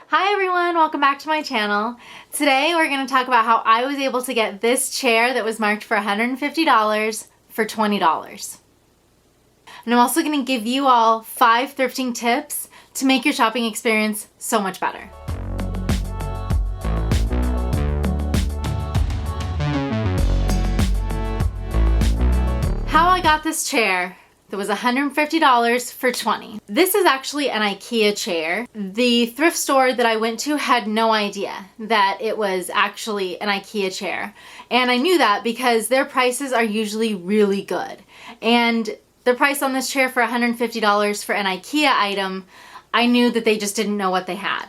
Hi everyone, welcome back to my channel. Today we're going to talk about how I was able to get this chair that was marked for $150 for $20. And I'm also going to give you all 5 thrifting tips to make your shopping experience so much better. How I got this chair that was $150 for $20. This is actually an IKEA chair. The thrift store that I went to had no idea that it was actually an IKEA chair. And I knew that because their prices are usually really good. And the price on this chair for $150 for an IKEA item, I knew that they just didn't know what they had.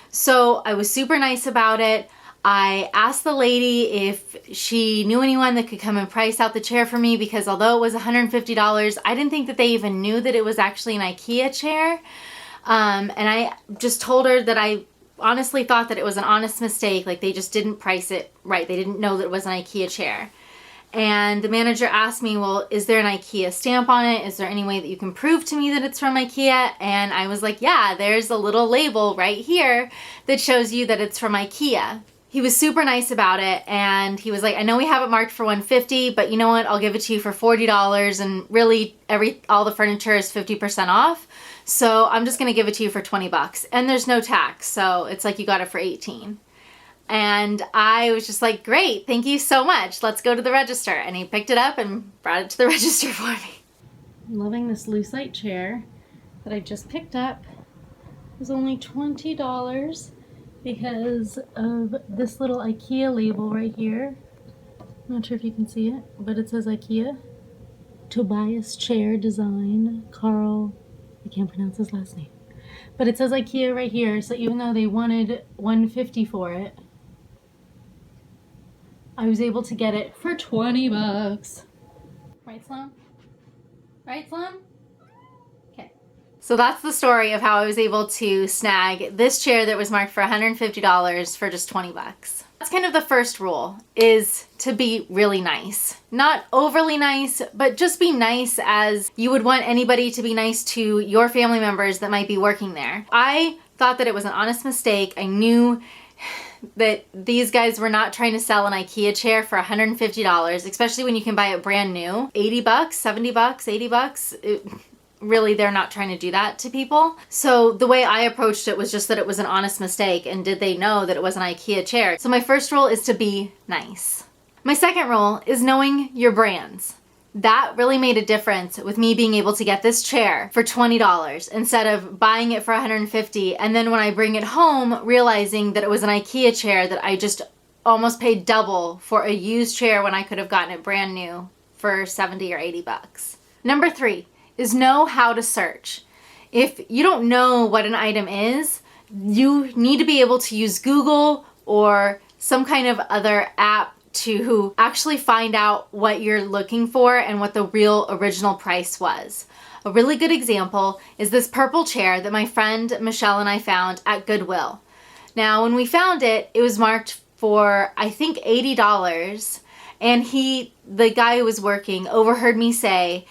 So I was super nice about it. I asked the lady if she knew anyone that could come and price out the chair for me, because although it was $150, I didn't think that they even knew that it was actually an IKEA chair. And I just told her that I honestly thought that it was an honest mistake, like they just didn't price it right. They didn't know that it was an IKEA chair. And the manager asked me, well, is there an IKEA stamp on it? Is there any way that you can prove to me that it's from IKEA? And I was like, yeah, there's a little label right here that shows you that it's from IKEA. He was super nice about it, and he was like, I know we have it marked for $150, but you know what, I'll give it to you for $40, and really all the furniture is 50% off, so I'm just gonna give it to you for 20 bucks. And there's no tax, so it's like you got it for 18. And I was just like, great, thank you so much, let's go to the register. And he picked it up and brought it to the register for me. I'm loving this Lucite chair that I just picked up. It was only $20. Because of this little IKEA label right here. I'm not sure if you can see it, but it says IKEA. Tobias chair design, Carl, I can't pronounce his last name. But it says IKEA right here, so even though they wanted $150 for it, I was able to get it for 20 bucks. Right, Sloan? Right, Sloan? So that's the story of how I was able to snag this chair that was marked for $150 for just 20 bucks. That's kind of the first rule, is to be really nice. Not overly nice, but just be nice as you would want anybody to be nice to your family members that might be working there. I thought that it was an honest mistake. I knew that these guys were not trying to sell an IKEA chair for $150, especially when you can buy it brand new. 80 bucks, 70 bucks, 80 bucks. Really, they're not trying to do that to people. So the way I approached it was just that it was an honest mistake, and did they know that it was an IKEA chair? So my first rule is to be nice. My second rule is knowing your brands. That really made a difference with me being able to get this chair for $20 instead of buying it for $150, and then when I bring it home realizing that it was an IKEA chair that I just almost paid double for a used chair when I could have gotten it brand new for 70 or 80 bucks. Number 3 is know how to search. If you don't know what an item is, you need to be able to use Google or some kind of other app to actually find out what you're looking for and what the real original price was. A really good example is this purple chair that my friend Michelle and I found at Goodwill. Now, when we found it, it was marked for, I think, $80, and the guy who was working overheard me say,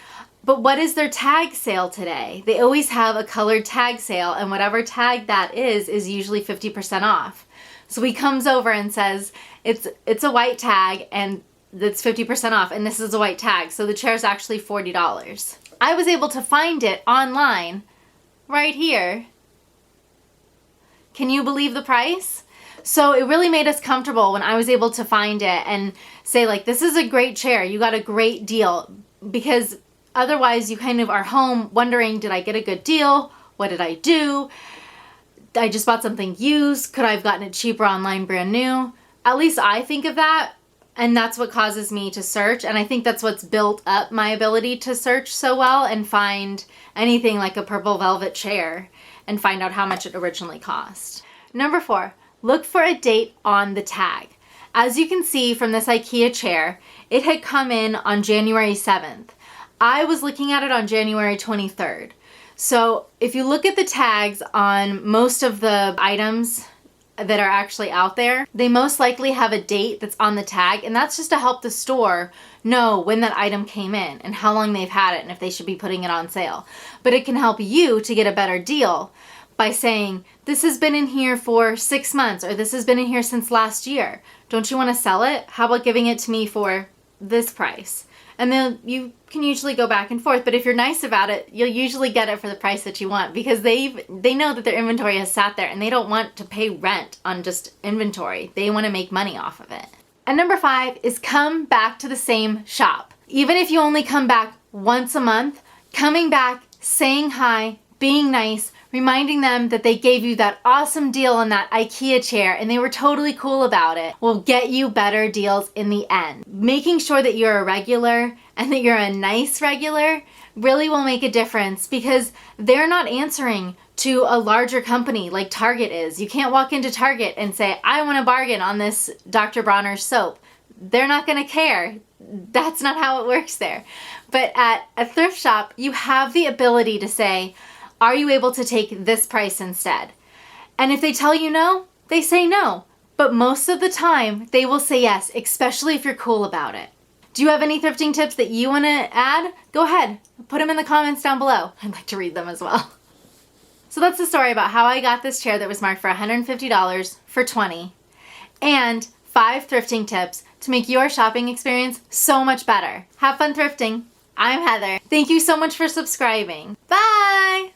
but what is their tag sale today? They always have a colored tag sale, and whatever tag that is usually 50% off. So he comes over and says, it's a white tag and it's 50% off, and this is a white tag. So the chair is actually $40. I was able to find it online right here. Can you believe the price? So it really made us comfortable when I was able to find it and say, like, this is a great chair. You got a great deal, because otherwise, you kind of are home wondering, did I get a good deal? What did I do? I just bought something used. Could I have gotten it cheaper online brand new? At least I think of that, and that's what causes me to search, and I think that's what's built up my ability to search so well and find anything like a purple velvet chair and find out how much it originally cost. Number 4, look for a date on the tag. As you can see from this IKEA chair, it had come in on January 7th. I was looking at it on January 23rd. So if you look at the tags on most of the items that are actually out there, they most likely have a date that's on the tag, and that's just to help the store know when that item came in and how long they've had it and if they should be putting it on sale. But it can help you to get a better deal by saying, this has been in here for 6 months, or this has been in here since last year. Don't you want to sell it? How about giving it to me for this price? And then you can usually go back and forth, but if you're nice about it, you'll usually get it for the price that you want, because they know that their inventory has sat there and they don't want to pay rent on just inventory. They want to make money off of it. And number 5 is come back to the same shop. Even if you only come back once a month, coming back, saying hi, being nice, reminding them that they gave you that awesome deal on that IKEA chair and they were totally cool about it, will get you better deals in the end. Making sure that you're a regular and that you're a nice regular really will make a difference, because they're not answering to a larger company like Target is. You can't walk into Target and say, I want a bargain on this Dr. Bronner's soap. They're not gonna care. That's not how it works there. But at a thrift shop, you have the ability to say, are you able to take this price instead? And if they tell you no, they say no. But most of the time, they will say yes, especially if you're cool about it. Do you have any thrifting tips that you want to add? Go ahead, put them in the comments down below. I'd like to read them as well. So that's the story about how I got this chair that was marked for $150 for $20, and 5 thrifting tips to make your shopping experience so much better. Have fun thrifting. I'm Heather. Thank you so much for subscribing. Bye!